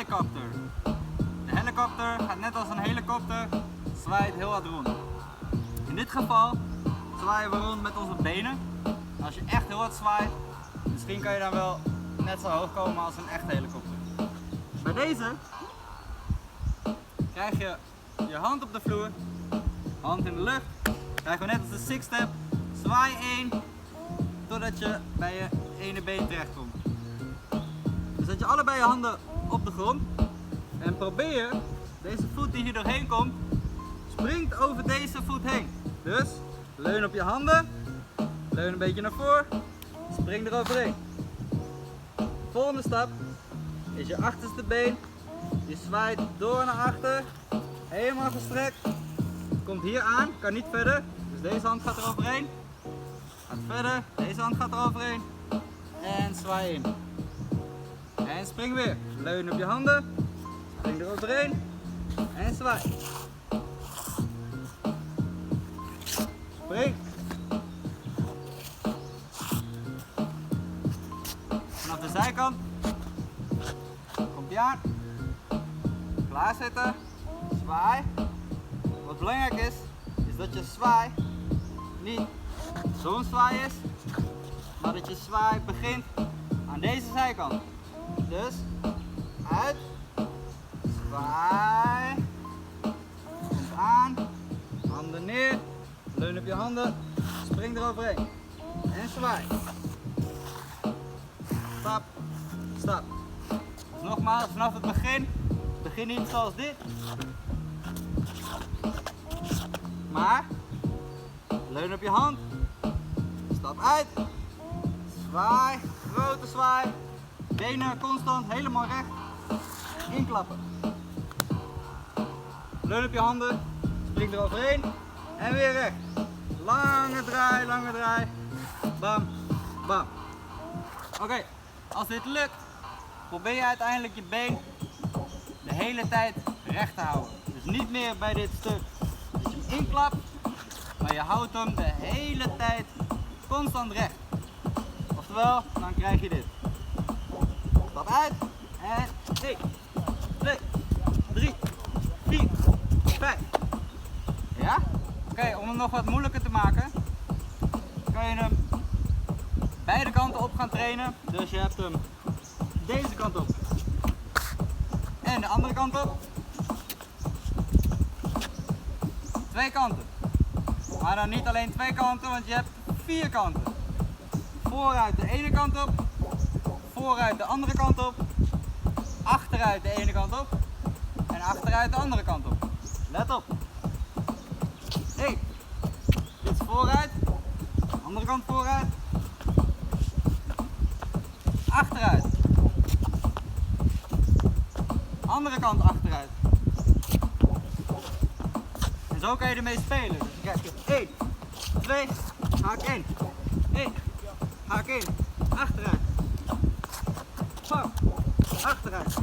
helikopter. De helikopter gaat net als een helikopter, zwaait heel hard rond. In dit geval zwaaien we rond met onze benen. Als je echt heel hard zwaait, misschien kan je dan wel net zo hoog komen als een echte helikopter. Bij deze krijg je je hand op de vloer, hand in de lucht. Krijgen we net als de six step, zwaai 1 totdat je bij je ene been terechtkomt. Dus zet je allebei je handen op de grond en probeer deze voet die hier doorheen komt, springt over deze voet heen. Dus leun op je handen, leun een beetje naar voren, spring eroverheen. Volgende stap is je achterste been, je zwaait door naar achter, helemaal gestrekt, komt hier aan, kan niet verder, dus deze hand gaat eroverheen, gaat verder, deze hand gaat eroverheen en zwaai in. En spring weer, leun op je handen, spring eroverheen en zwaai. Spring. Vanaf de zijkant komt hij aan, klaarzitten, zwaai. Wat belangrijk is, is dat je zwaai niet zo'n zwaai is, maar dat je zwaai begint aan deze zijkant. Dus uit, zwaai, komt aan, handen neer, leun op je handen, spring eroverheen en zwaai. Stap, stap. Dus nogmaals, vanaf het begin niet zoals dit, maar leun op je hand, stap uit, zwaai, grote zwaai, benen constant helemaal recht, inklappen. Leun op je handen, spring eroverheen en weer recht. Lange draai, bam, bam. Oké, als dit lukt, probeer je uiteindelijk je been de hele tijd recht te houden. Dus niet meer bij dit stuk dat je hem inklapt, maar je houdt hem de hele tijd constant recht. Oftewel, dan krijg je dit. Stap uit en 1, 2, 3, 4, 5. Ja? Oké, om hem nog wat moeilijker te maken, kan je hem beide kanten op gaan trainen. Dus je hebt hem deze kant op en de andere kant op. 2 kanten. Maar dan niet alleen 2 kanten, want je hebt 4 kanten. Vooruit de ene kant op, vooruit de andere kant op, achteruit de ene kant op en achteruit de andere kant op. Let op. 1. Dit is vooruit, andere kant vooruit, achteruit, andere kant achteruit. En zo kan je ermee spelen. Dus dan krijg je 1, 2, haak in, 1, haak in, achteruit, bam, achteruit.